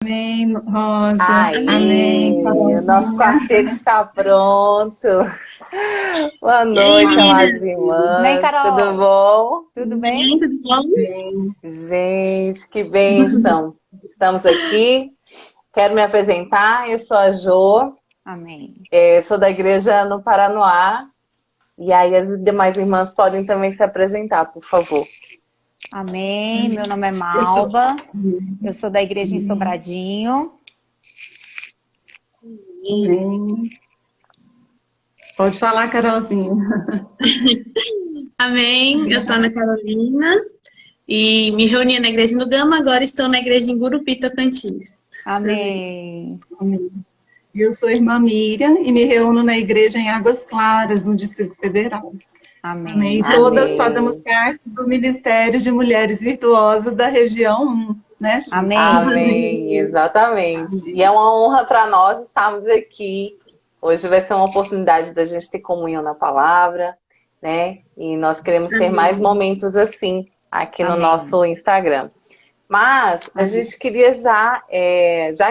Amém, Rosa. Aí, Amém, o nosso Carolzinha. quarteto está pronto. Boa E aí, noite, amadas meninas? Bem, irmãs. Tudo Carol, bom? tudo Tudo bem? bem? Tudo bom? Amém. Gente, que bênção. Estamos aqui. Quero me apresentar. Eu sou a Jo, Amém. sou da igreja no Paranoá. E aí as demais irmãs podem também se apresentar, por favor. Amém. Meu nome é Eu sou. Malba, eu sou da igreja em Sobradinho. Amém. Pode falar, Carolzinha. Amém. Eu sou a Ana Carolina e me reuni na igreja no Gama, agora estou na igreja em Gurupi, Tocantins. Amém. Amém. Eu sou a irmã Miriam e me reúno na igreja em Águas Claras, no Distrito Federal. Amém. E Amém. todas fazemos Amém. parte do Ministério de Mulheres Virtuosas da região 1, né, Ju? Amém. Amém, exatamente. E é Amém. uma honra para nós estarmos aqui. Hoje vai ser uma oportunidade da gente ter comunhão na palavra, né? E nós queremos ter mais Amém. momentos assim aqui no Amém. nosso Instagram. Mas a Amém. gente queria já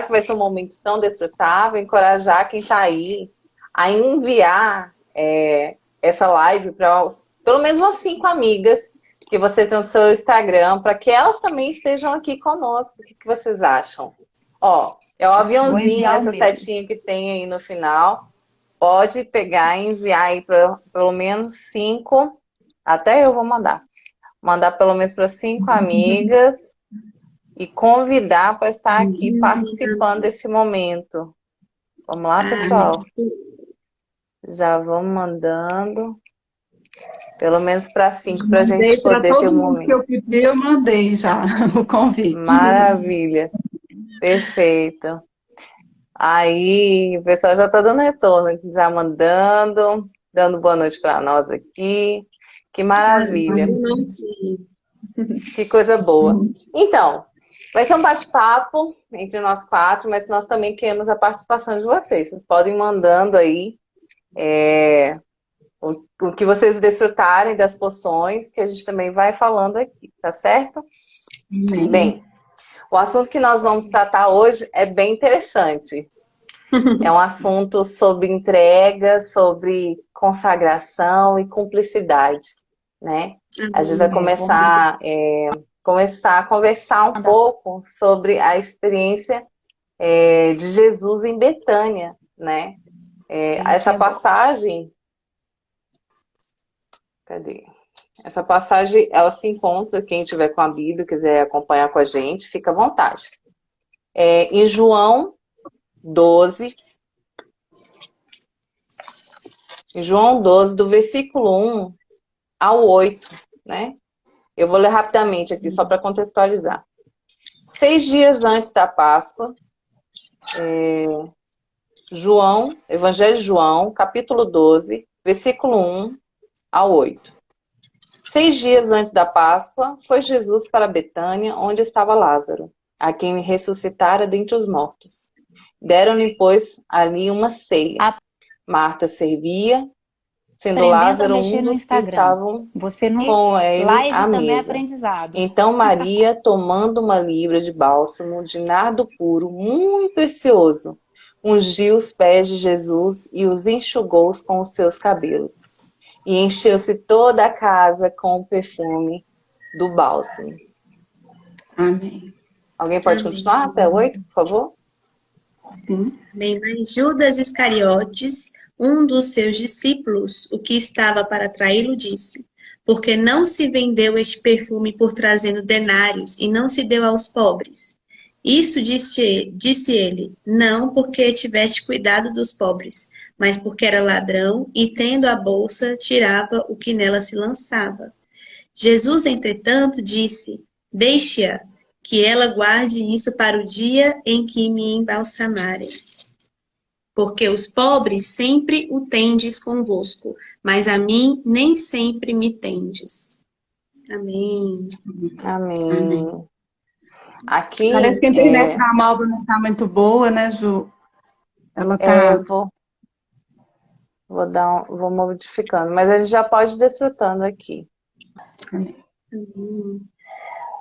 que vai ser um momento tão desfrutável, encorajar quem está aí a enviar essa live para pelo menos umas 5 amigas que você tem no seu Instagram, para que elas também estejam aqui conosco. O que vocês acham? Ó, é o Vou aviãozinho, enviar o essa meu. setinha que tem aí no final. Pode pegar e enviar aí para pelo menos 5. Até eu vou mandar. Mandar pelo menos para 5 amigas e convidar para estar aqui participando desse momento. Vamos lá, pessoal? Já vamos mandando. Pelo menos para 5, para a gente Mandei para poder ter todo um mundo que momento. eu podia, eu mandei já o convite. Maravilha. Perfeito. Aí, o pessoal já está dando retorno, já mandando, dando boa noite para nós aqui. Que maravilha. Boa noite. Que coisa boa. Então, vai ser um bate-papo entre nós 4, mas nós também queremos a participação de vocês. Vocês podem ir mandando aí o que vocês desfrutarem das poções, que a gente também vai falando aqui, tá certo? Amém. Bem, o assunto que nós vamos tratar hoje é bem interessante. É um assunto sobre entrega, sobre consagração e cumplicidade, né? A gente vai Amém. Vou mandar. começar a conversar um pouco sobre a experiência de Jesus em Betânia, né? Gente, Essa é bom. passagem, cadê? Essa passagem, ela se encontra, quem tiver com a Bíblia, quiser acompanhar com a gente, fica à vontade. Em João 12, do versículo 1 ao 8, né? Eu vou ler rapidamente aqui, só para contextualizar. 6 dias antes da Páscoa, Evangelho de João, capítulo 12, versículo 1 ao 8. 6 dias antes da Páscoa, foi Jesus para Betânia, onde estava Lázaro, a quem ressuscitara dentre os mortos. Deram-lhe, pois, ali uma ceia. Marta servia, sendo Aprendendo a Lázaro mexer um no dos que Instagram. estavam Você no com ele live à também é mesa. aprendizado. Então Maria, tomando uma libra de bálsamo de nardo puro, muito precioso, ungiu os pés de Jesus e os enxugou com os seus cabelos. E encheu-se toda a casa com o perfume do bálsamo. Amém. Alguém pode Amém. continuar até 8, por favor? Sim. Bem, mas Judas Iscariotes, um dos seus discípulos, o que estava para traí-lo, disse: Porque não se vendeu este perfume por trazendo denários e não se deu aos pobres? Isso disse ele, não porque tiveste cuidado dos pobres, mas porque era ladrão e, tendo a bolsa, tirava o que nela se lançava. Jesus, entretanto, disse: Deixe-a, que ela guarde isso para o dia em que me embalsamarem. Porque os pobres sempre o tendes convosco, mas a mim nem sempre me tendes. Amém. Amém. Amém. Aqui, Parece que a internet da Malva não está muito boa, né, Ju? Ela eu está. vou modificando, mas a gente já pode ir desfrutando aqui. Amém.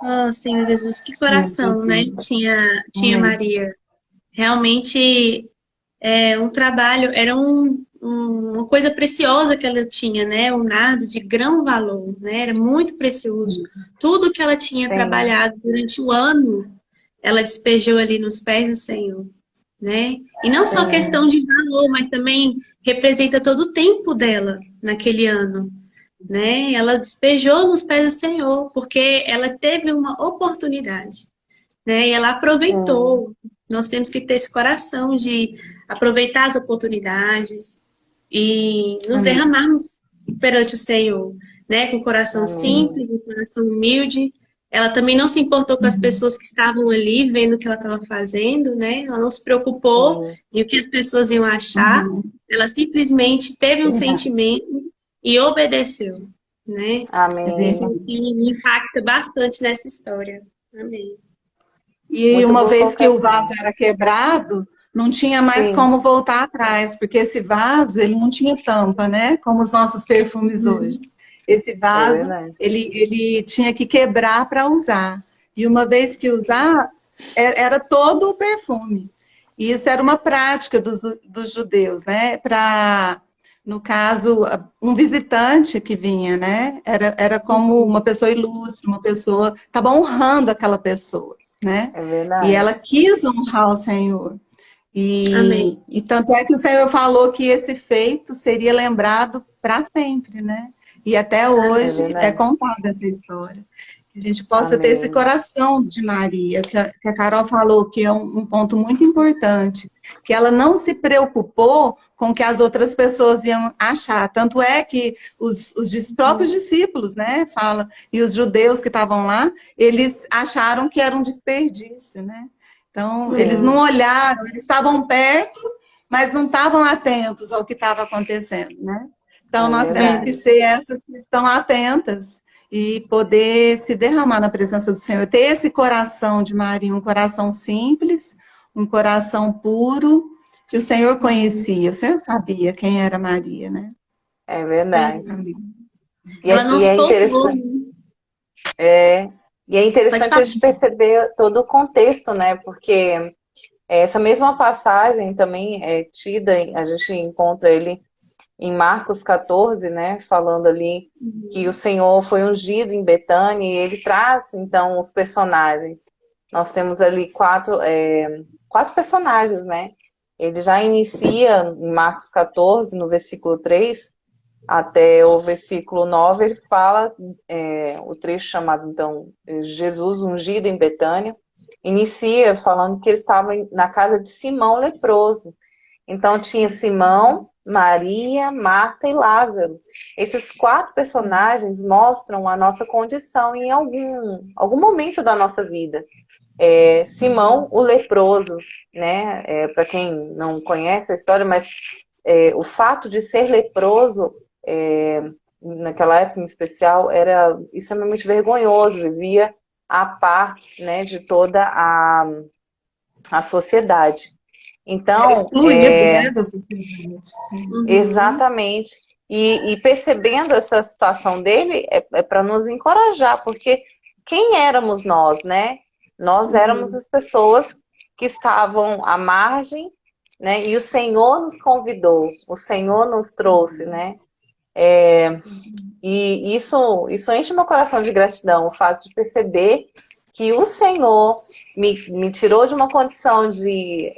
Oh, Senhor Jesus, que Senhor coração, né? Jesus. Tinha Amém. Maria. Realmente um trabalho, era uma coisa preciosa que ela tinha, né? Um nardo de grão valor, né? Era muito precioso. Tudo que ela tinha Sim. trabalhado durante o ano, ela despejou ali nos pés do Senhor, né? E não só Sim. questão de valor, mas também representa todo o tempo dela naquele ano, né? Ela despejou nos pés do Senhor, porque ela teve uma oportunidade, né? E ela Sim. aproveitou. Nós temos que ter esse coração de aproveitar as oportunidades e nos Amém. derramarmos perante o Senhor, né? Com o coração Amém. simples, um coração humilde. Ela também não se importou com as Uhum. pessoas que estavam ali vendo o que ela estava fazendo, né? Ela não se preocupou Sim. em o que as pessoas iam achar. Uhum. Ela simplesmente teve um Verdade. sentimento e obedeceu, né? É Isso Amém. verdade. me impacta bastante nessa história. Amém. E Muito uma boa vez que o vaso colocação. era quebrado, não tinha mais Sim, como voltar atrás, porque esse vaso, ele não tinha tampa, né? Como os nossos perfumes hoje. Esse é vaso, verdade. ele tinha que quebrar para usar. E uma vez que usar, era todo o perfume. E isso era uma prática dos judeus, né? Para, no caso, um visitante que vinha, né? Era como uma pessoa ilustre, uma pessoa, estava honrando aquela pessoa, né? É E ela verdade. quis honrar o Senhor. Amém. E tanto é que o Senhor falou que esse feito seria lembrado para sempre, né? E até É hoje é verdade. contada essa história. Que a gente possa ter esse Amém. coração de Maria, que a Carol falou que é um ponto muito importante, que ela não se preocupou com o que as outras pessoas iam achar. Tanto é que os próprios discípulos, né, fala, e os judeus que estavam lá, eles acharam que era um desperdício, né? Então, eles não Sim, olharam, eles estavam perto, mas não estavam atentos ao que estava acontecendo, né? Então, é nós temos que verdade. ser essas que estão atentas e poder se derramar na presença do Senhor. Ter esse coração de Maria, um coração simples, um coração puro, que o Senhor conhecia, o Senhor sabia quem era Maria, né? É verdade. Amém. Ela não E se é poupou, interessante, né? é, e é Pode interessante a falar. gente perceber todo o contexto, né? Porque essa mesma passagem também é tida, a gente encontra ele em Marcos 14, né? Falando ali que o Senhor foi ungido em Betânia e ele traz, então, os personagens. Nós temos ali quatro personagens, né? Ele já inicia em Marcos 14, no versículo 3, até o versículo 9, ele fala o trecho chamado, então, Jesus ungido em Betânia, inicia falando que ele estava na casa de Simão leproso. Então tinha Simão, Maria, Marta e Lázaro. Esses quatro personagens mostram a nossa condição em algum momento da nossa vida. Simão, o leproso, né? Para quem não conhece a história, mas o fato de ser leproso naquela época em especial era extremamente vergonhoso, vivia à par, né, de toda a sociedade. Era Então, excluído, né, da sociedade. Uhum. exatamente. E percebendo essa situação dele, é para nos encorajar, porque quem éramos nós, né? Nós éramos Uhum. as pessoas que estavam à margem, né? E o Senhor nos convidou, o Senhor nos trouxe, né? E isso enche meu coração de gratidão, o fato de perceber que o Senhor me tirou de uma condição de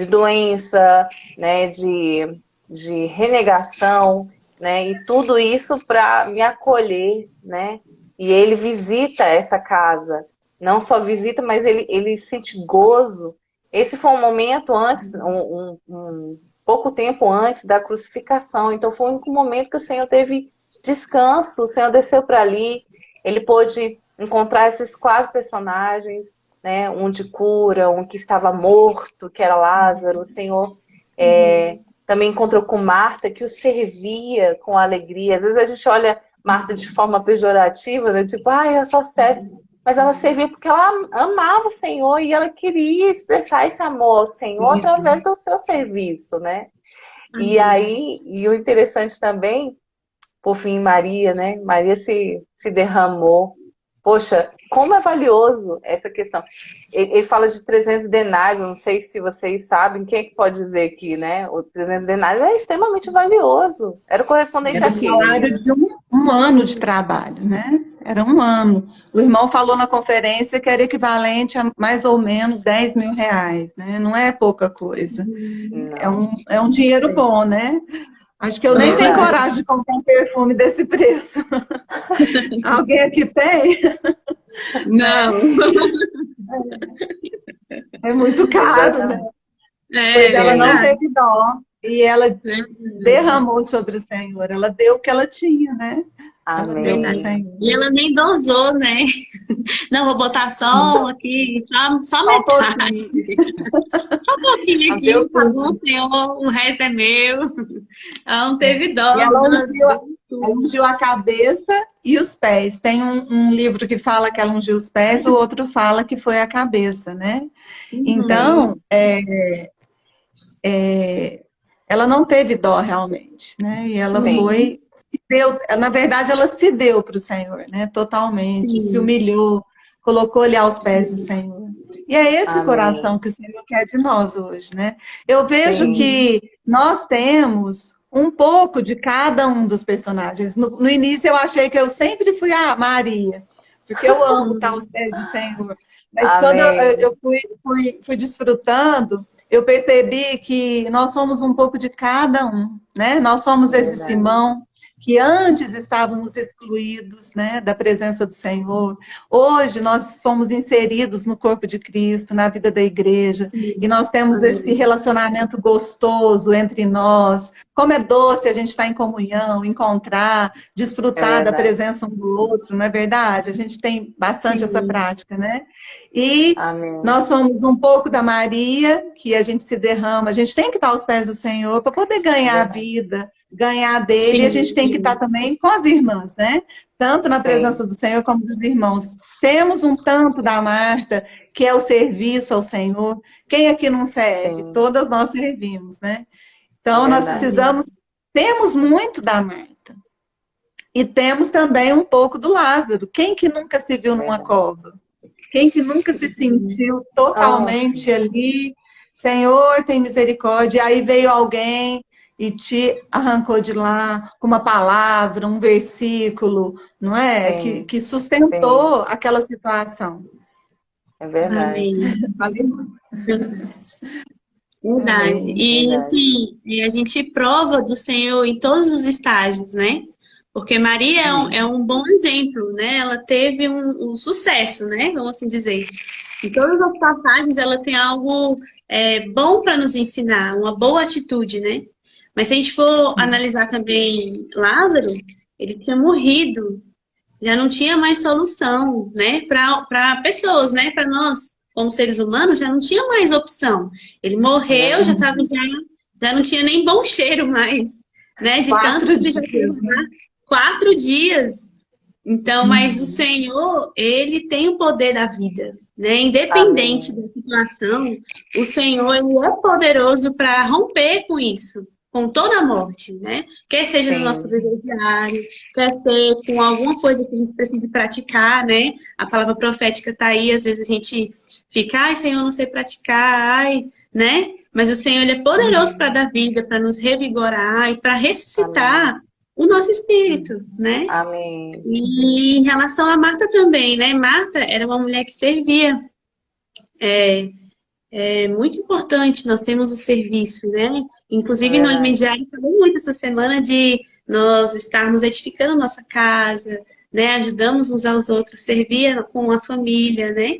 doença, né, de renegação, né, e tudo isso para me acolher, né, e ele visita essa casa, não só visita, mas ele sente gozo. Esse foi um momento antes, um pouco tempo antes da crucificação, então foi o único momento que o Senhor teve descanso, o Senhor desceu para ali, ele pôde encontrar esses quatro personagens, né, um de cura, um que estava morto, que era Lázaro. O Senhor também encontrou com Marta, que o servia com alegria. Às vezes a gente olha Marta de forma pejorativa, né, tipo, ela só serve. Mas ela serviu porque ela amava o Senhor e ela queria expressar esse amor ao Senhor Sim. através do seu serviço, né? E Amém. aí, e o interessante também, por fim, Maria, né? Maria se derramou, Poxa, como é valioso essa questão. Ele fala de 300 denários, não sei se vocês sabem, quem é que pode dizer aqui, né? O 300 denários é extremamente valioso. Era o correspondente Era o a quê? salário de um ano de trabalho, né? Era um ano. O irmão falou na conferência que era equivalente a mais ou menos R$ 10.000, né? Não é pouca coisa. Não. É um dinheiro bom, né? Acho que eu nem tenho Verdade. coragem de comprar um perfume desse preço. Alguém aqui tem? Não. É muito caro, né? Pois É ela não verdade. teve dó e ela Verdade. derramou sobre o Senhor. Ela deu o que ela tinha, né? Ela deu para o Amém. Senhor. E ela nem dosou, né? Não, vou botar só aqui, só Só um metade. pouquinho. Só um pouquinho Ela deu aqui, tá bom, tudo. Senhor, o resto é meu. Ela não teve dó, E ela não, ungiu, deu ela tudo. ungiu a cabeça e os pés. Tem um livro que fala que ela ungiu os pés, o outro fala que foi a cabeça, né? Então, Sim, ela não teve dó realmente, né? E ela sim. Uhum. foi, deu, na verdade, ela se deu para o Senhor, né? Totalmente, se Sim, humilhou, colocou-lhe aos pés do sim, Senhor. E é esse Amém. coração que o Senhor quer de nós hoje, né? Eu vejo Sim. que nós temos um pouco de cada um dos personagens. No início eu achei que eu sempre fui a Maria, porque eu amo estar aos pés do Senhor. Mas quando Amém. eu fui desfrutando, eu percebi que nós somos um pouco de cada um, né? Nós somos esse Verdade. Simão que antes estávamos excluídos, né, da presença do Senhor. Hoje nós fomos inseridos no corpo de Cristo, na vida da igreja, e sim. nós temos esse Amém. relacionamento gostoso entre nós. Como é doce a gente estar em comunhão, encontrar, É desfrutar da verdade. presença um do outro, não é verdade? A gente tem bastante essa Sim. prática, né? E Amém. nós somos um pouco da Maria, que a gente se derrama, a gente tem que estar aos pés do Senhor para poder É ganhar a verdade. vida, ganhar dele, e a gente Sim. tem que estar também com as irmãs, né? Tanto na Sim. presença do Senhor como dos irmãos. Temos um tanto da Marta, que é o serviço ao Senhor. Quem aqui não serve? Sim. Todas nós servimos, né? É Então, nós verdade. Sim. precisamos, temos muito da Marta. E temos também um pouco do Lázaro. Quem que nunca se É viu numa verdade. cova? Quem que nunca se sentiu Nossa. totalmente ali, Senhor, tem misericórdia, e aí veio alguém e te arrancou de lá com uma palavra, um versículo, não é? Sim. Que Sim. sustentou aquela situação. É verdade. Amém. Falei muito. Verdade. Amém. E Verdade. assim, a gente prova do Senhor em todos os estágios, né? Porque Maria é um bom exemplo, né? Ela teve um sucesso, né? Vamos assim dizer. Em todas as passagens, ela tem algo bom para nos ensinar, uma boa atitude, né? Mas se a gente for analisar também Lázaro, ele tinha morrido, já não tinha mais solução, né? Para pessoas, né? Para nós, como seres humanos, já não tinha mais opção. Ele É morreu, verdade. já não tinha nem bom cheiro mais, né? De tanto que 4 ele já teve dias, né? lá 4 dias. Então, mas o Senhor, ele tem o poder da vida, né? Independente Amém. da situação, o Senhor, ele é poderoso para romper com isso, com toda a morte, né? Quer seja no nosso Sim. viver diário, quer ser com alguma coisa que a gente precise praticar, né? A palavra profética está aí, às vezes a gente fica, ai, Senhor, eu não sei praticar, ai, né? Mas o Senhor, ele é poderoso para dar vida, para nos revigorar e para Amém. ressuscitar o nosso espírito, né? Amém. E em relação a Marta também, né? Marta era uma mulher que servia. É muito importante nós temos o serviço, né? É Inclusive, no verdade. Imediário falou muito essa semana de nós estarmos edificando nossa casa, né? Ajudamos uns aos outros, servir com a família, né?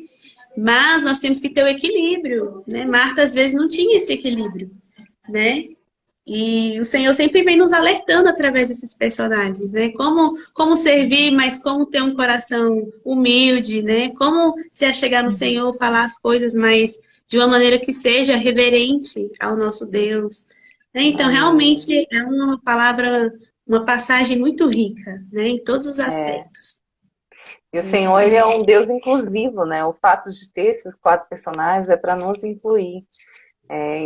Mas nós temos que ter o equilíbrio, né? Marta, às vezes, não tinha esse equilíbrio, né? E o Senhor sempre vem nos alertando através desses personagens, né? Como servir, mas como ter um coração humilde, né? Como se achegar no Senhor, falar as coisas, mas de uma maneira que seja reverente ao nosso Deus, né? Então, Amém. realmente é uma palavra, uma passagem muito rica, né? Em todos os É. aspectos. E o Senhor, ele é um Deus inclusivo, né? O fato de ter esses 4 personagens é para nos incluir.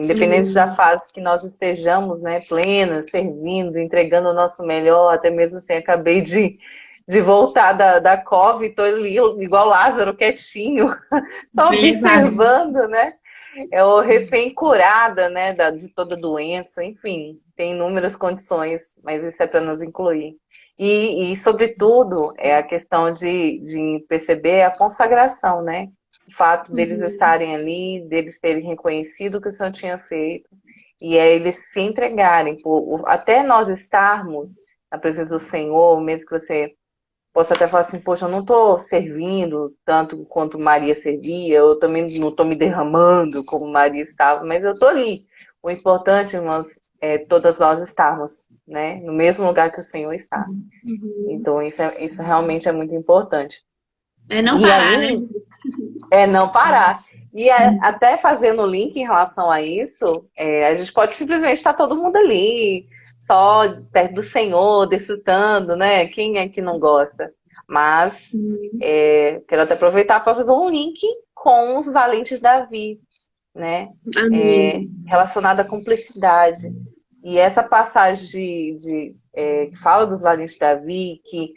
Independente da Sim, fase que nós estejamos, né? Plenas, servindo, entregando o nosso melhor, até mesmo assim, acabei de de voltar da cova e tô ali igual Lázaro, quietinho, só observando, né? É o recém-curada, né, de toda doença, enfim, tem inúmeras condições, mas isso é para nos incluir. E, sobretudo, é a questão de perceber a consagração, né? O fato deles estarem ali, deles terem reconhecido o que o Senhor tinha feito, e aí eles se entregarem, até nós estarmos na presença do Senhor, mesmo que você possa até falar assim, poxa, eu não estou servindo tanto quanto Maria servia, eu também não estou me derramando como Maria estava, mas eu estou ali. O importante, irmãos, é todas nós estarmos, né, no mesmo lugar que o Senhor está. Então, isso realmente é muito importante. É não parar, né? É não parar. E até fazendo o link em relação a isso, a gente pode simplesmente estar todo mundo ali, só perto do Senhor, desfrutando, né? Quem é que não gosta? Mas quero até aproveitar para fazer um link com os valentes Davi, né? Relacionado à cumplicidade. E essa passagem que fala dos valentes Davi, que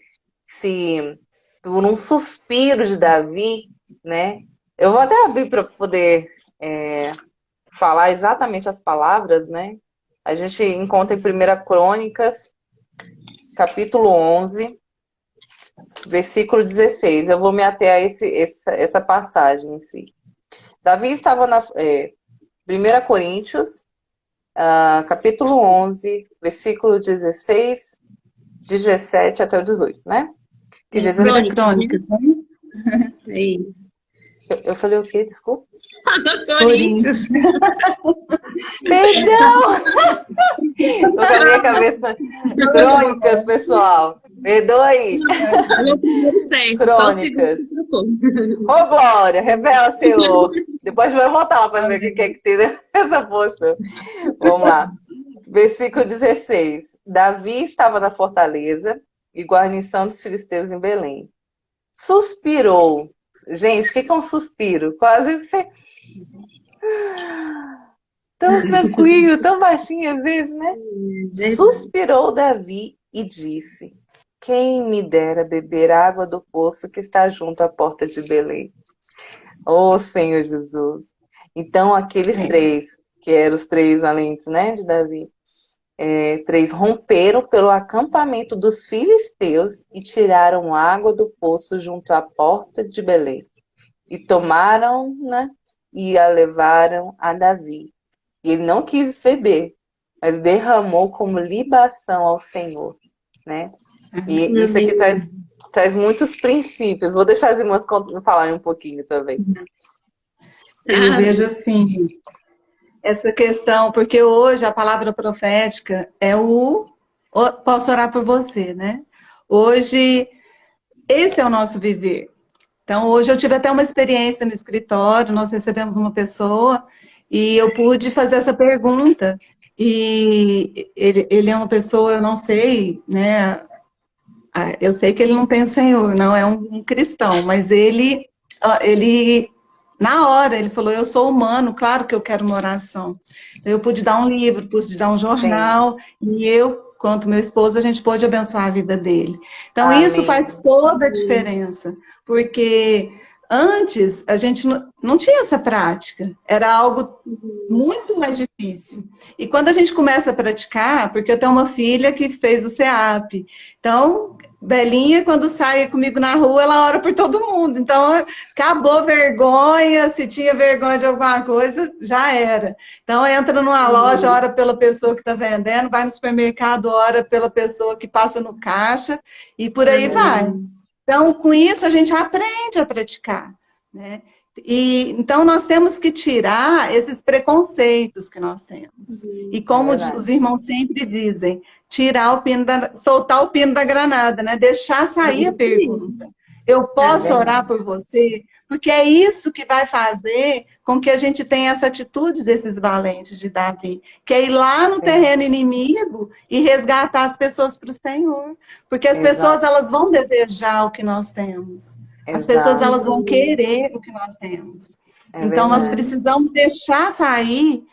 se por um suspiro de Davi, né? Eu vou até abrir para poder falar exatamente as palavras, né? A gente encontra em 1 Crônicas, capítulo 11, versículo 16. Eu vou me ater a essa passagem em si. Davi estava na 1 Coríntios, capítulo 11, versículo 16, 17 até o 18, né? Que diz assim, Crônicas, né? Eu falei o quê? Desculpa. Coríntios. Perdão! Tô com a minha cabeça. Crônicas, pessoal. Perdoa aí. Crônicas. Ô, Glória, revela, Senhor. Depois vai voltar lá para ver o que é que tem nessa posta. Vamos lá. Versículo 16. Davi estava na fortaleza e guarnição dos filisteus em Belém. Suspirou. Gente, o que é um suspiro? Quase você... Tão tranquilo, tão baixinho às vezes, né? Suspirou Davi e disse: quem me dera beber água do poço que está junto à porta de Belém. Oh, Senhor Jesus. Então, aqueles três, que eram os três valentes, né, de Davi, três romperam pelo acampamento dos filisteus e tiraram água do poço junto à porta de Belém. E tomaram, né, e a levaram a Davi. E ele não quis beber, mas derramou como libação ao Senhor, né? E isso aqui traz muitos princípios. Vou deixar as irmãs falarem um pouquinho também. Eu vejo assim, essa questão, porque hoje a palavra profética é posso orar por você, né? Hoje, esse é o nosso viver. Então, hoje eu tive até uma experiência no escritório, nós recebemos uma pessoa e eu pude fazer essa pergunta. E ele é uma pessoa, eu não sei, né? Eu sei que ele não tem o Senhor, não é um cristão, mas ele na hora, ele falou, eu sou humano, claro que eu quero uma oração. Eu pude dar um livro, pude dar um jornal, e eu, quanto meu esposo, a gente pôde abençoar a vida dele. Então, Amém. Isso faz toda a diferença, porque antes a gente não tinha essa prática, era algo muito mais difícil. E quando a gente começa a praticar, porque eu tenho uma filha que fez o CEAP, então, Belinha, quando sai comigo na rua, ela ora por todo mundo. Então, acabou vergonha, se tinha vergonha de alguma coisa, já era. Então, entra numa loja, ora pela pessoa que está vendendo, vai no supermercado, ora pela pessoa que passa no caixa, e por aí vai. Então, com isso, a gente aprende a praticar, né? Então, nós temos que tirar esses preconceitos que nós temos. E como os irmãos sempre dizem, soltar o pino da granada, né? Deixar sair a pergunta. Eu posso orar por você? Porque é isso que vai fazer com que a gente tenha essa atitude desses valentes de Davi, que é ir lá no terreno inimigo e resgatar as pessoas para o Senhor. Porque as pessoas, elas vão desejar o que nós temos. As pessoas, elas vão querer o que nós temos. Então, nós precisamos deixar sair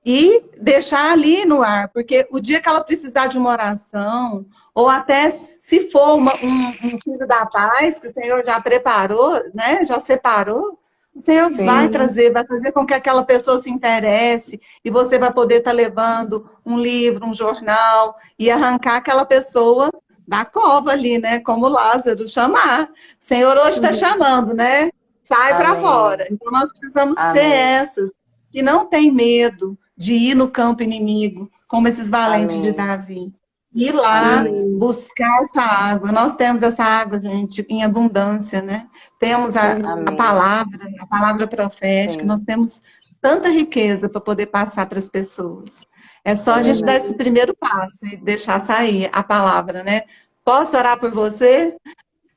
e deixar ali no ar, porque o dia que ela precisar de uma oração, ou até se for um filho da paz, que o Senhor já preparou, né? Já separou, o Senhor vai Sim. trazer, vai fazer com que aquela pessoa se interesse, e você vai poder estar levando um livro, um jornal, e arrancar aquela pessoa da cova ali, né? Como Lázaro, chamar. O Senhor hoje está chamando, né? Sai para Amém. fora. Então nós precisamos ser Amém. essas que não tem medo de ir no campo inimigo, como esses valentes de Amém. Davi. Ir lá Amém. buscar essa água. Nós temos essa água, gente, em abundância, né? Temos a Amém. palavra profética, Sim. nós temos tanta riqueza para poder passar para as pessoas. É só É a gente dar verdade. esse primeiro passo e deixar sair a palavra, né? Posso orar por você?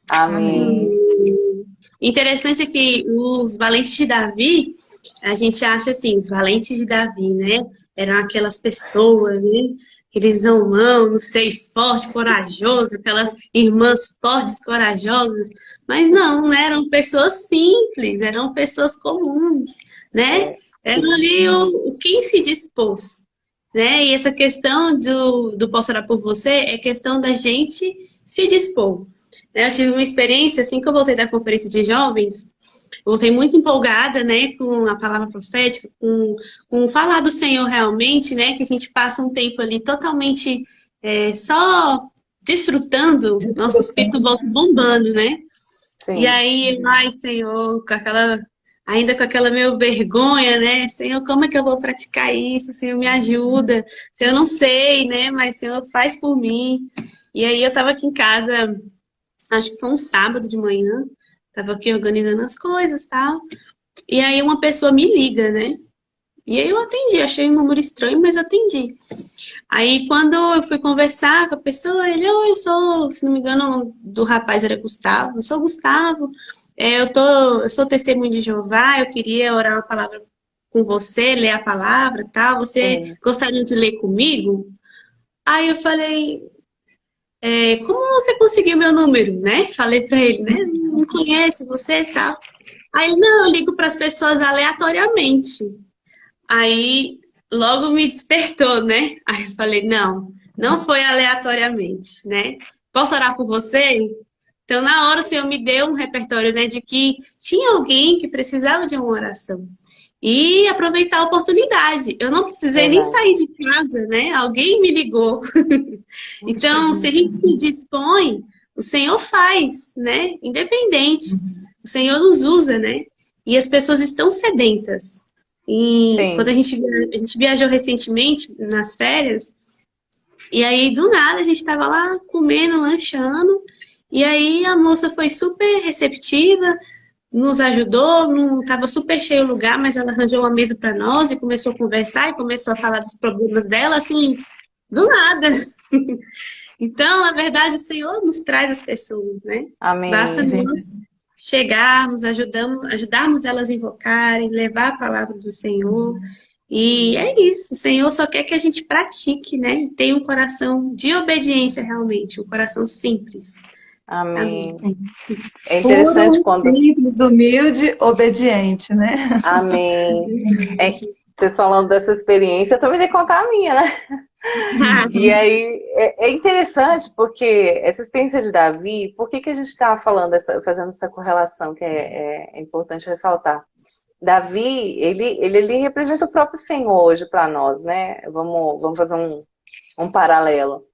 Amém. Interessante é que os valentes de Davi, a gente acha assim, os valentes de Davi, né? Eram aquelas pessoas, né? Aqueles homão, não sei, forte, corajoso, aquelas irmãs fortes, corajosas. Mas não, né? Eram pessoas simples, eram pessoas comuns, né? Eram ali quem se dispôs, né? E essa questão do Posso Orar por Você é questão da gente se dispor. Eu tive uma experiência, assim que eu voltei da conferência de jovens, eu voltei muito empolgada, né, com a palavra profética, com falar do Senhor realmente, né, que a gente passa um tempo ali totalmente só desfrutando, nosso espírito volta bombando, né? Sim. E aí, ai, Senhor, ainda com aquela meio vergonha, né? Senhor, como é que eu vou praticar isso? Senhor, me ajuda. Senhor, eu não sei, né? Mas, Senhor, faz por mim. E aí, eu estava aqui em casa, acho que foi um sábado de manhã, tava aqui organizando as coisas e tal. E aí uma pessoa me liga, né? E aí eu atendi, achei um número estranho, mas atendi. Aí quando eu fui conversar com a pessoa, ele, eu sou, se não me engano, o nome do rapaz era Gustavo, eu sou Gustavo, eu sou testemunho de Jeová, eu queria orar uma palavra com você, ler a palavra e tal, você Sim. gostaria de ler comigo? Aí eu falei, como você conseguiu meu número, né? Falei pra ele, né? Não conhece você e tal. Aí, não, eu ligo para as pessoas aleatoriamente. Aí, logo me despertou, né? Aí eu falei, não foi aleatoriamente, né? Posso orar por você? Então, na hora, o Senhor me deu um repertório, né? De que tinha alguém que precisava de uma oração. E aproveitar a oportunidade. Eu não precisei nem Verdade. sair de casa, né? Alguém me ligou. Então, se a gente se dispõe, o Senhor faz, né? Independente. O Senhor nos usa, né? E as pessoas estão sedentas. E Sim. quando a gente viajou recentemente nas férias, e aí do nada a gente estava lá comendo, lanchando, e aí a moça foi super receptiva, nos ajudou, não estava super cheio o lugar, mas ela arranjou uma mesa para nós e começou a conversar e começou a falar dos problemas dela, assim, do nada. Então, na verdade, o Senhor nos traz as pessoas, né? Amém. Basta nós chegarmos, ajudarmos elas a invocarem, levar a palavra do Senhor. E é isso, o Senhor só quer que a gente pratique, né? E tenha um coração de obediência realmente, um coração simples. Amém. Amém. É interessante Puro, quando... simples, humilde, obediente, né? Amém. Vocês falando dessa experiência, eu também dei contar a minha, né? E aí, é interessante porque essa experiência de Davi, por que a gente está falando, fazendo essa correlação que é importante ressaltar? Davi, ele representa o próprio Senhor hoje para nós, né? Vamos fazer um paralelo.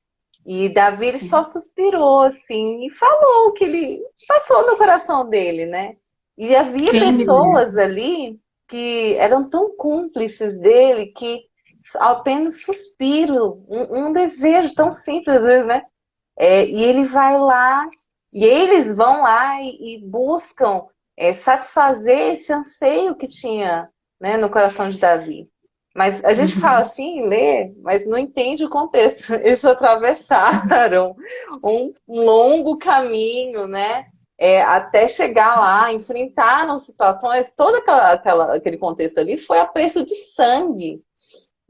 E Davi, ele só suspirou, assim, e falou o que ele passou no coração dele, né? E havia pessoas ali que eram tão cúmplices dele que apenas suspiro, um desejo tão simples, às vezes, né? E ele vai lá, e eles vão lá e buscam satisfazer esse anseio que tinha, né, no coração de Davi. Mas a gente fala assim, lê, mas não entende o contexto. Eles atravessaram um longo caminho, né? Até chegar lá, enfrentaram situações, todo aquele contexto ali foi a preço de sangue.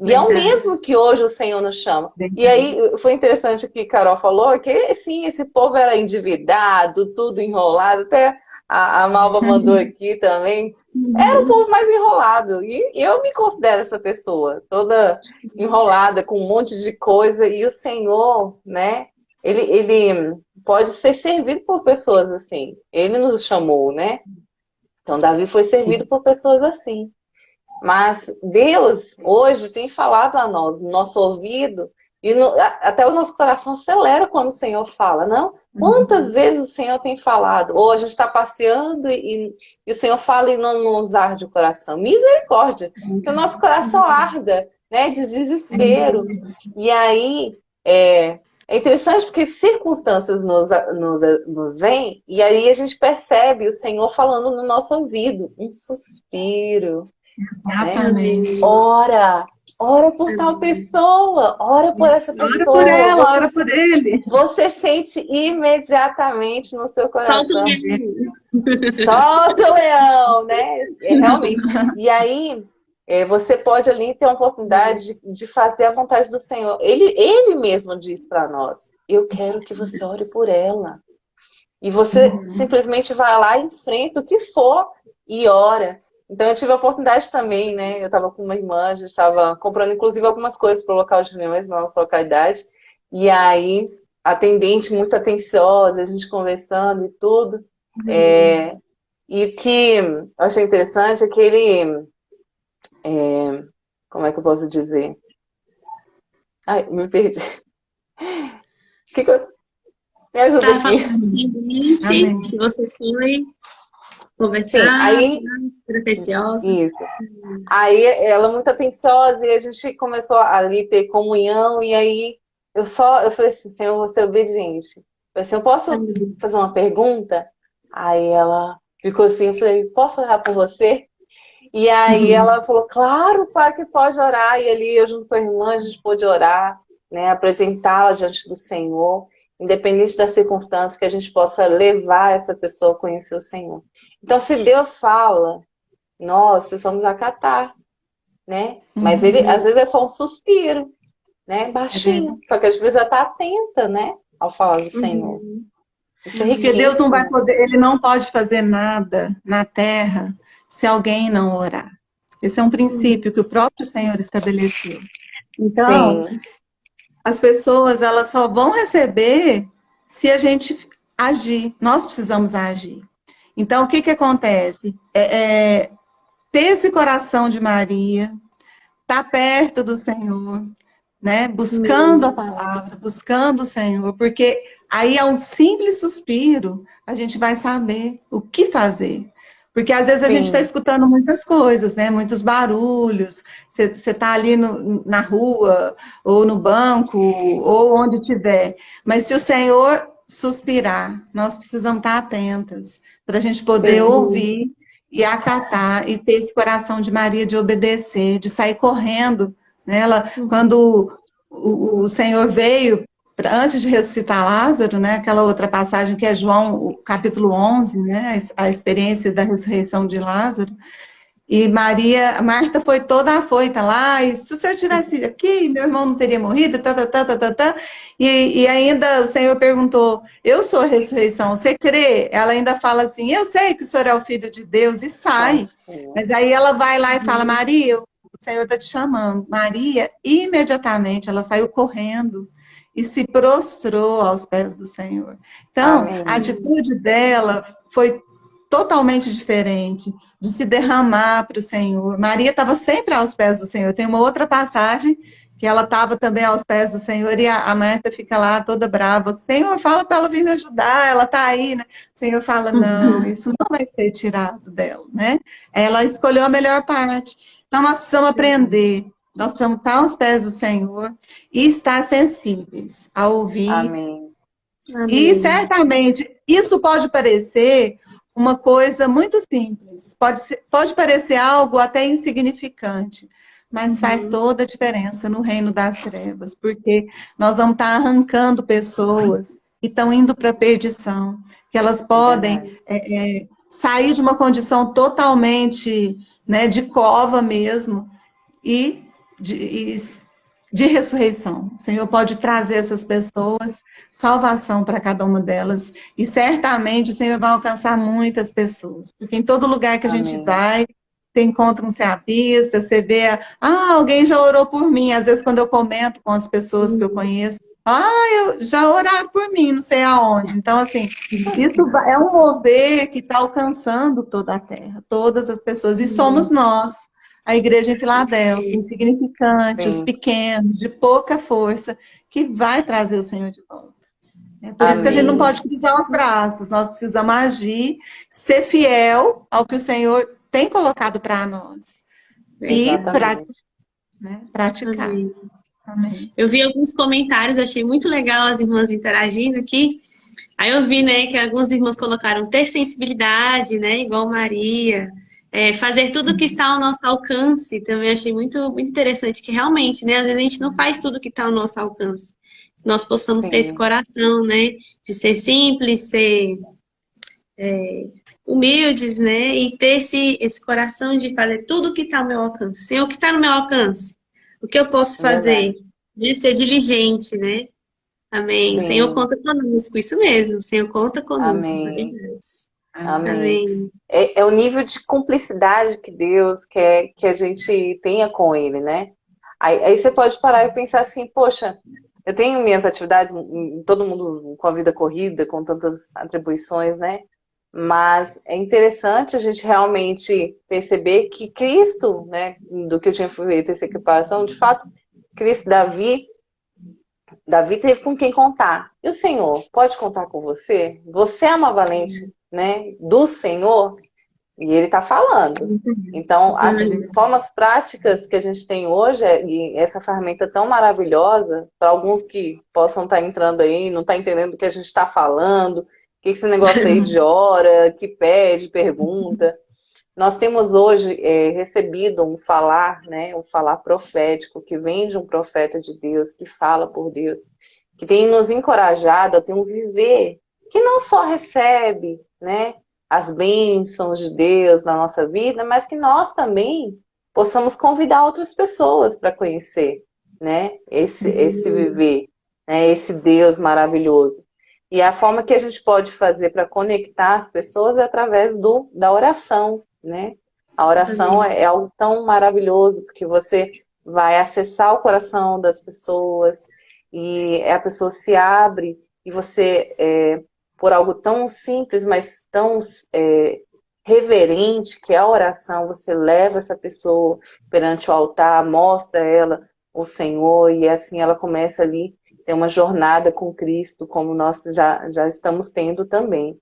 E é o mesmo que hoje o Senhor nos chama. E aí foi interessante que Carol falou que sim, esse povo era endividado, tudo enrolado, até a Malva mandou aqui também. Era o povo mais enrolado. E eu me considero essa pessoa, toda enrolada, com um monte de coisa. E o Senhor, né, ele pode ser servido por pessoas assim. Ele nos chamou, né? Então, Davi foi servido por pessoas assim. Mas Deus, hoje, tem falado a nós, no nosso ouvido, e até o nosso coração acelera quando o Senhor fala, não? Quantas vezes o Senhor tem falado? Ou a gente está passeando e o Senhor fala e não nos arde o coração. Misericórdia, que o nosso coração arda, né, de desespero. E aí, é interessante porque circunstâncias nos vêm, e aí a gente percebe o Senhor falando no nosso ouvido, um suspiro. Exatamente. Né? Ora por tal pessoa, ora por essa pessoa. Ora por ela, ora por ele. Você sente imediatamente no seu coração. Solta o leão. Solta o leão, né? Realmente. E aí, você pode ali ter uma oportunidade de fazer a vontade do Senhor. Ele mesmo diz para nós, eu quero que você ore por ela. E você simplesmente vai lá, enfrenta o que for e ora. Então, eu tive a oportunidade também, né? Eu estava com uma irmã, a gente estava comprando, inclusive, algumas coisas para o local de reuniões na nossa localidade. E aí, a atendente muito atenciosa, a gente conversando e tudo. E o que eu achei interessante é que ele... como é que eu posso dizer? Ai, me perdi. Me ajuda Tá aqui. falando que você foi conversar, Sim, aí... preciosa. Isso. Aí ela muito atenciosa e a gente começou ali ter comunhão e aí eu falei assim, Senhor, eu vou ser obediente. Eu falei assim, eu posso fazer uma pergunta? Aí ela ficou assim, eu falei, posso orar por você? E aí ela falou, claro que pode orar. E ali eu junto com a irmã, a gente pôde orar, né, apresentá-la diante do Senhor, independente das circunstâncias, que a gente possa levar essa pessoa a conhecer o Senhor. Então, se Deus fala, nós precisamos acatar, né? Mas ele, às vezes, é só um suspiro, né? Baixinho. Só que a gente precisa estar atenta, né? Ao falar do Senhor. Isso é Porque Deus não vai poder, ele não pode fazer nada na terra se alguém não orar. Esse é um princípio que o próprio Senhor estabeleceu. Então, as pessoas, elas só vão receber se a gente agir. Nós precisamos agir. Então, o que acontece? Ter esse coração de Maria, estar perto do Senhor, né? Buscando a palavra, buscando o Senhor, porque aí é um simples suspiro, a gente vai saber o que fazer. Porque às vezes a gente está escutando muitas coisas, né? Muitos barulhos. Você está ali na rua, ou no banco, ou onde tiver. Mas se o Senhor suspirar, nós precisamos estar atentas para a gente poder ouvir e acatar e ter esse coração de Maria de obedecer, de sair correndo. Né? Quando o Senhor veio, antes de ressuscitar Lázaro, né, aquela outra passagem que é João, capítulo 11, né, a experiência da ressurreição de Lázaro, e Marta foi toda afoita lá, e se o Senhor tivesse aqui, meu irmão não teria morrido, e ainda o Senhor perguntou, eu sou a ressurreição, você crê? Ela ainda fala assim, eu sei que o Senhor é o Filho de Deus, e sai. Mas aí ela vai lá e fala, Maria, o Senhor está te chamando. Maria, imediatamente, ela saiu correndo, e se prostrou aos pés do Senhor. Então, a atitude dela foi totalmente diferente, de se derramar para o Senhor. Maria estava sempre aos pés do Senhor. Tem uma outra passagem que ela estava também aos pés do Senhor e a Marta fica lá toda brava. Senhor, fala para ela vir me ajudar, ela está aí, né? O Senhor fala, não, isso não vai ser tirado dela, né? Ela escolheu a melhor parte. Então, nós precisamos aprender. Nós precisamos estar aos pés do Senhor e estar sensíveis a ouvir. Amém. E certamente isso pode parecer uma coisa muito simples, pode parecer algo até insignificante, mas faz toda a diferença no reino das trevas, porque nós vamos estar arrancando pessoas que estão indo para a perdição, que elas podem sair de uma condição totalmente, né, de cova mesmo, e de ressurreição. O Senhor pode trazer essas pessoas salvação para cada uma delas. E certamente o Senhor vai alcançar muitas pessoas. Porque em todo lugar que a gente vai, você encontra um ceapista, você vê, alguém já orou por mim. Às vezes, quando eu comento com as pessoas que eu conheço, Já oraram por mim, não sei aonde. Então, assim, isso é um mover que está alcançando toda a terra, todas as pessoas. E somos nós, a igreja em Filadélfia, insignificante, os Sim. pequenos, de pouca força, que vai trazer o Senhor de volta. É por isso que a gente não Amém. pode cruzar os braços, nós precisamos agir, ser fiel ao que o Senhor tem colocado para nós. E Exatamente. praticar. Amém. Amém. Eu vi alguns comentários, achei muito legal as irmãs interagindo aqui. Aí eu vi, né, que algumas irmãs colocaram ter sensibilidade, né, igual Maria, fazer tudo que está ao nosso alcance. Também achei muito, muito interessante que realmente, né, às vezes a gente não faz tudo que está ao nosso alcance. Nós possamos ter esse Sim. coração, né, de ser simples, ser humildes, né, e ter esse coração de fazer tudo que está ao meu alcance. Senhor, o que está no meu alcance? O que eu posso fazer? Verdade. Né, ser diligente, né? Amém. O Senhor Sim. conta conosco, isso mesmo. O Senhor conta conosco, é Amém. verdade. Amém. Amém. É o nível de cumplicidade que Deus quer que a gente tenha com Ele, né? Aí você pode parar e pensar assim, poxa, eu tenho minhas atividades, todo mundo com a vida corrida, com tantas atribuições, né? Mas é interessante a gente realmente perceber que Cristo, né, do que eu tinha feito essa equiparação, de fato, Cristo, Davi teve com quem contar. E o Senhor pode contar com você? Você é uma valente, né, do Senhor? E ele está falando. Então, as formas práticas que a gente tem hoje, e essa ferramenta tão maravilhosa, para alguns que possam estar entrando aí, não tá entendendo o que a gente está falando, o que esse negócio aí de hora, que pede, pergunta. Nós temos hoje recebido um falar, né, um falar profético, que vem de um profeta de Deus, que fala por Deus, que tem nos encorajado a ter um viver que não só recebe, né, as bênçãos de Deus na nossa vida, mas que nós também possamos convidar outras pessoas para conhecer, né, esse viver, né, esse Deus maravilhoso. E a forma que a gente pode fazer para conectar as pessoas é através da oração, né? A oração é algo tão maravilhoso, porque você vai acessar o coração das pessoas e a pessoa se abre e você, por algo tão simples, mas tão reverente, que é a oração, você leva essa pessoa perante o altar, mostra ela o Senhor e assim ela começa ali ter uma jornada com Cristo, como nós já estamos tendo também.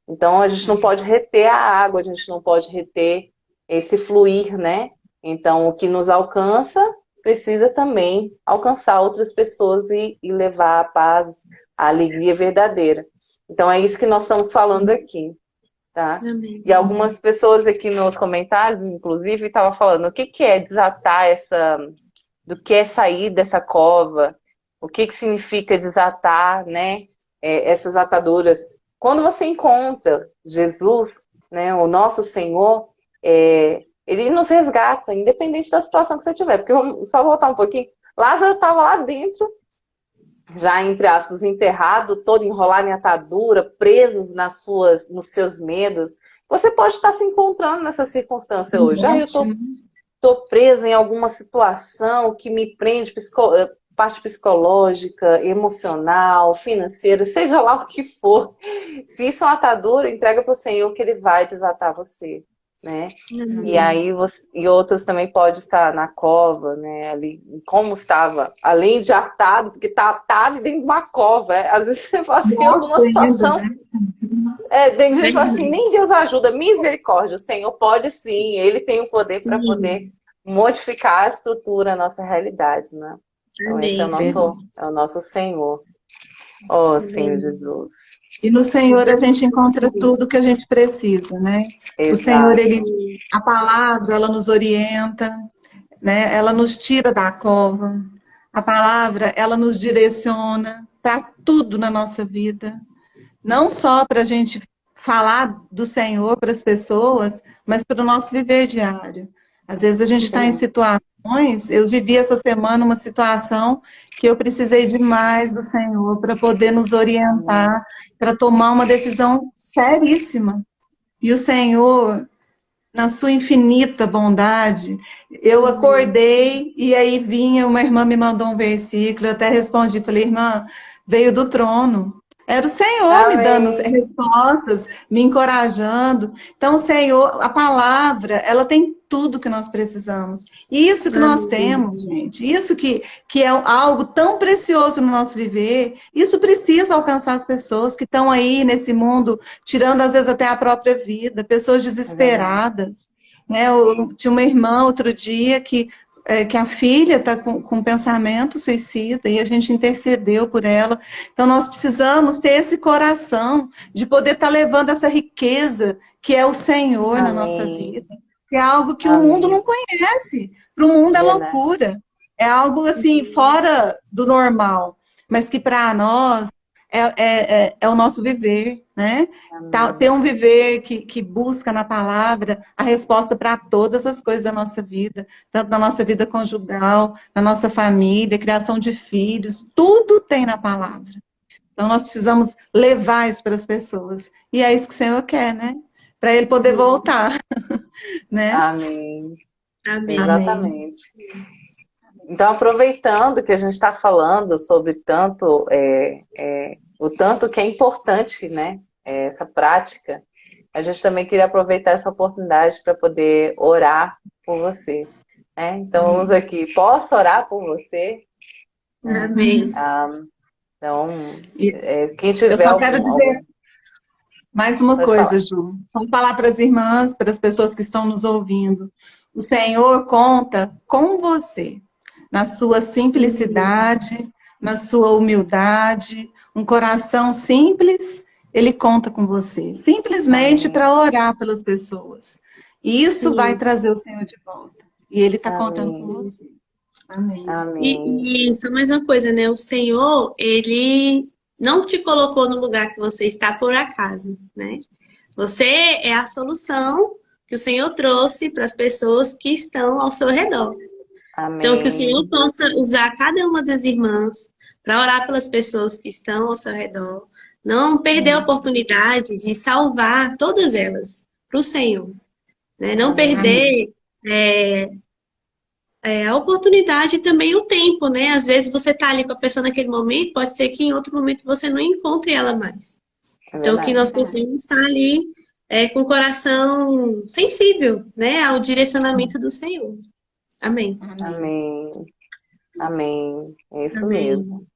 Então, a gente não pode reter a água, a gente não pode reter esse fluir, né? Então, o que nos alcança precisa também alcançar outras pessoas e levar a paz, a alegria verdadeira. Então, é isso que nós estamos falando aqui, tá? Amém. E algumas pessoas aqui nos comentários, inclusive, estavam falando o que é desatar do que é sair dessa cova, o que significa desatar, né, essas ataduras. Quando você encontra Jesus, né, o nosso Senhor, ele nos resgata, independente da situação que você tiver. Porque vamos só voltar um pouquinho. Lázaro estava lá dentro, já, entre aspas, enterrado, todo enrolado em atadura, preso nos seus medos. Você pode estar se encontrando nessa circunstância hoje. Eu estou presa em alguma situação que me prende parte psicológica, emocional, financeira, seja lá o que for. Se isso é uma atadura, entrega para o Senhor que Ele vai desatar você, né? E aí e outros também podem estar na cova, né? Ali, como estava, além de atado, porque está atado dentro de uma cova. Às vezes você fala assim, alguma situação. Tem gente que fala assim, nem Deus ajuda, misericórdia. O Senhor pode sim, Ele tem o poder para poder modificar a estrutura, a nossa realidade, né? Então, esse é o nosso Senhor. Oh, Senhor Jesus. E no Senhor a gente encontra tudo que a gente precisa, né? Exato. O Senhor, a palavra, ela nos orienta, né? Ela nos tira da cova. A palavra, ela nos direciona para tudo na nossa vida. Não só para a gente falar do Senhor para as pessoas, mas para o nosso viver diário. Às vezes a gente está em situações, eu vivi essa semana uma situação que eu precisei demais do Senhor para poder nos orientar, para tomar uma decisão seríssima. E o Senhor, na sua infinita bondade, eu acordei e aí vinha, uma irmã me mandou um versículo, eu até respondi, falei, irmã, veio do trono. Era o Senhor me dando Amém. respostas, me encorajando. Então, o Senhor, a palavra, ela tem tudo que nós precisamos. E isso que nós temos, gente, isso que é algo tão precioso no nosso viver, isso precisa alcançar as pessoas que estão aí nesse mundo, tirando às vezes até a própria vida, pessoas desesperadas. Né? Eu tinha uma irmã outro dia que a filha está com pensamento suicida e a gente intercedeu por ela. Então, nós precisamos ter esse coração de poder estar levando essa riqueza que é o Senhor na nossa Amém. vida, que é algo que o Amém. mundo não conhece. Para o mundo é Verdade. loucura, é algo assim fora do normal, mas que para nós é o nosso viver, né? Ter um viver que busca na palavra a resposta para todas as coisas da nossa vida, tanto na nossa vida conjugal, na nossa família, criação de filhos, tudo tem na palavra. Então nós precisamos levar isso para as pessoas. E é isso que o Senhor quer, né? Para Ele poder voltar, né? Amém. Amém. Exatamente. Então, aproveitando que a gente está falando sobre o tanto que é importante, né, essa prática, a gente também queria aproveitar essa oportunidade para poder orar por você. Né? Então, vamos aqui. Posso orar por você? Amém. Então, quem tiver eu só quero dizer algum... mais uma Pode coisa, falar. Ju. Só falar para as irmãs, para as pessoas que estão nos ouvindo. O Senhor conta com você, na sua simplicidade, na sua humildade, um coração simples, Ele conta com você. Simplesmente para orar pelas pessoas. E isso vai trazer o Senhor de volta. E Ele está contando com você. Amém. Amém. E só mais uma coisa, né? O Senhor, Ele não te colocou no lugar que você está por acaso, né? Você é a solução que o Senhor trouxe para as pessoas que estão ao seu redor. Amém. Então, que o Senhor possa usar cada uma das irmãs para orar pelas pessoas que estão ao seu redor. Não perder a oportunidade de salvar todas elas para o Senhor. Né? Não perder a oportunidade e também o tempo, né? Às vezes você está ali com a pessoa naquele momento, pode ser que em outro momento você não encontre ela mais. Então, que nós possamos estar ali com o coração sensível, né? Ao direcionamento do Senhor. Amém. Amém. Amém. É isso Amém. mesmo.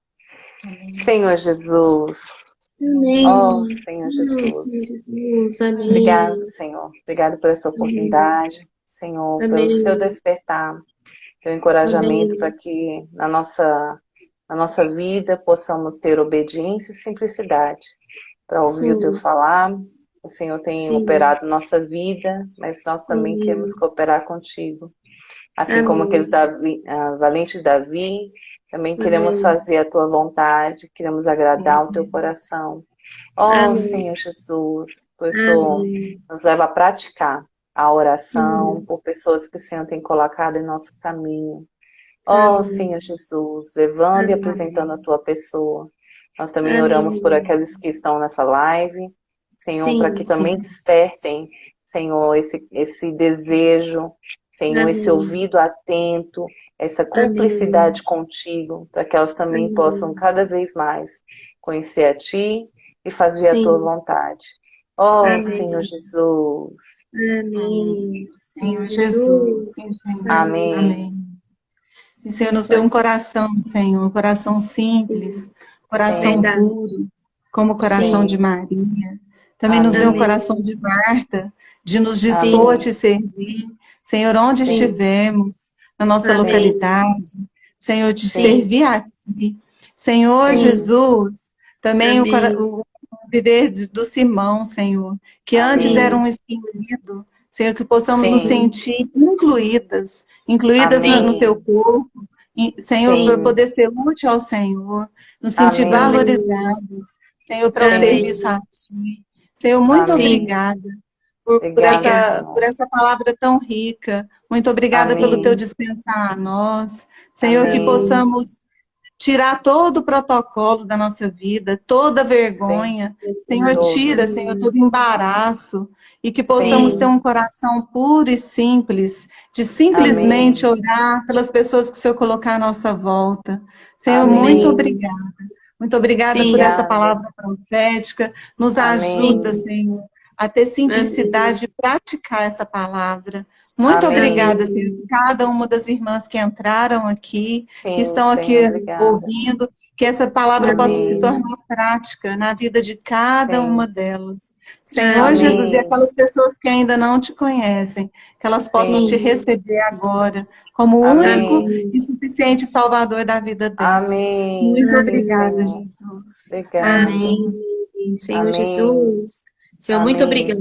Senhor Jesus. Amém. Oh, Senhor Jesus. Senhor Jesus. Amém. Obrigado, Senhor. Obrigado por essa oportunidade, Senhor, pelo seu despertar, pelo encorajamento para que na nossa vida possamos ter obediência e simplicidade para ouvir o teu falar. O Senhor tem operado nossa vida, mas nós também queremos cooperar contigo. Assim como aqueles valentes Davi, também queremos fazer a tua vontade, queremos agradar o teu coração. Oh, Senhor Jesus, pois o Senhor nos leva a praticar a oração por pessoas que o Senhor tem colocado em nosso caminho. Oh, Senhor Jesus, levando e apresentando a tua pessoa. Nós também oramos por aqueles que estão nessa live, Senhor, para que também despertem, Senhor, esse desejo, Senhor, esse ouvido atento, essa cumplicidade contigo, para que elas também possam cada vez mais conhecer a Ti e fazer a Tua vontade. Oh, Senhor Jesus. Amém. Senhor Jesus. Sim, Senhor. Amém. Amém. E Senhor, nos dê um coração, Senhor, um coração simples, coração puro, como o coração de Maria. Também nos dê um coração de Marta, de nos dispor a Te servir. Senhor, onde estivermos, na nossa localidade, Senhor, de servir a Ti. Senhor Jesus, também o viver do Simão, Senhor, que antes era um excluído, Senhor, que possamos nos sentir incluídas no Teu corpo, Senhor, para poder ser útil ao Senhor, nos sentir valorizados, Senhor, para o serviço a Ti. Senhor, muito obrigada. Por essa palavra tão rica. Muito obrigada pelo Teu dispensar a nós. Senhor, que possamos tirar todo o protocolo da nossa vida, toda vergonha. Senhor, tira, Senhor, todo embaraço, e que possamos ter um coração puro e simples, de simplesmente orar pelas pessoas que o Senhor colocar à nossa volta. Senhor, muito obrigada. Muito obrigada por essa palavra profética. Nos ajuda, Senhor, a ter simplicidade de praticar essa palavra. Muito obrigada, Senhor, por cada uma das irmãs que entraram aqui, que estão aqui ouvindo, que essa palavra possa se tornar prática na vida de cada uma delas. Senhor Jesus, e aquelas pessoas que ainda não te conhecem, que elas possam te receber agora, como o único e suficiente Salvador da vida delas. Muito obrigada, Jesus. Amém. Senhor Jesus, Senhor, muito obrigada.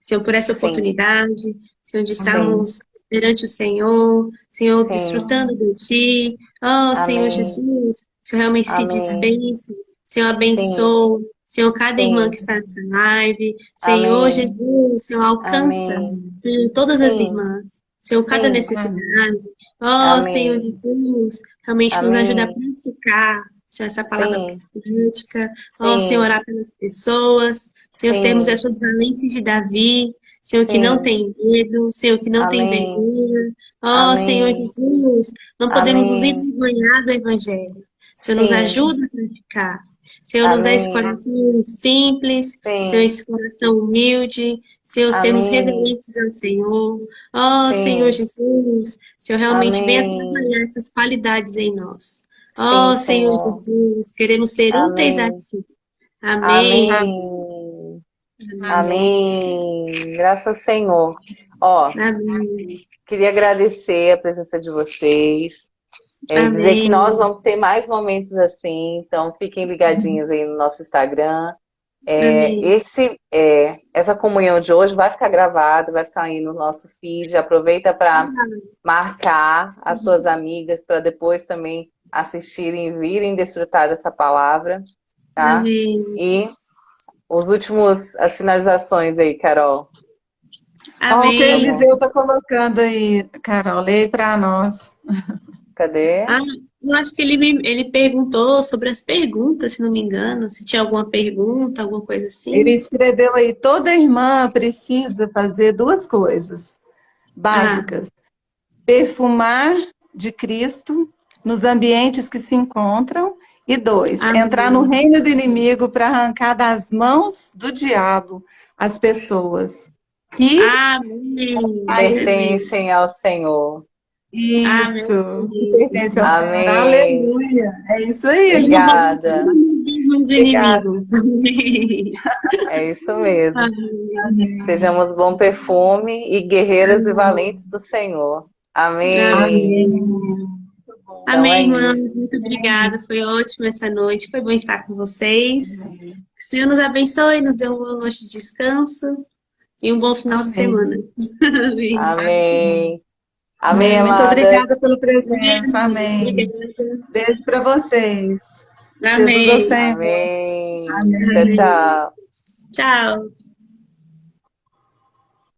Senhor, por essa oportunidade, Senhor, de estarmos perante o Senhor, Senhor, desfrutando de Ti. Oh, Senhor Jesus, Senhor, realmente se dispense, Senhor, abençoe, Senhor, cada irmã que está nessa live. Senhor Jesus, Senhor, alcança, Senhor, todas as irmãs. Senhor, cada necessidade. Oh, Senhor Jesus, realmente nos ajuda a praticar, Senhor, essa palavra profética. Oh, Senhor, orar pelas pessoas. Senhor, sermos essas valentes de Davi. Senhor, que não tem medo. Senhor, que não tem vergonha. Oh, Senhor Jesus, não podemos nos envergonhar do Evangelho. Senhor, nos ajuda a praticar. Senhor, nos dá esse coração simples. Senhor, esse coração humilde. Senhor, sermos reverentes ao Senhor. Oh, Senhor Jesus, Senhor, realmente venha trabalhar essas qualidades em nós. Oh, Senhor Jesus, queremos ser úteis a Ti. Amém. Amém. Graças ao Senhor. Ó, queria agradecer a presença de vocês. Dizer que nós vamos ter mais momentos assim, então fiquem ligadinhos aí no nosso Instagram. Essa comunhão de hoje vai ficar gravada, vai ficar aí no nosso feed. Aproveita para marcar as suas amigas para depois também assistirem e virem desfrutar dessa palavra, tá? Amém. E as finalizações aí, Carol. Olha o que o Eliseu está colocando aí, Carol, leia para nós. Cadê? Eu acho que ele perguntou sobre as perguntas, se não me engano, se tinha alguma pergunta, alguma coisa assim. Ele escreveu aí, toda irmã precisa fazer duas coisas básicas. Perfumar de Cristo nos ambientes que se encontram. E 2, entrar no reino do inimigo para arrancar das mãos do diabo as pessoas que pertencem ao Senhor. Isso, que pertence ao Senhor. Aleluia. É isso aí. Obrigada. Obrigada. É isso mesmo. Sejamos bom perfume e guerreiras e valentes do Senhor. Amém. Amém, irmãos. Muito obrigada. Foi ótimo essa noite. Foi bom estar com vocês. Que o Senhor nos abençoe, nos dê uma boa noite de descanso e um bom final de semana. Amém. Amém, muito obrigada pela presença. Amém. Beijo para vocês. Amém. Amém. Tchau. Tchau.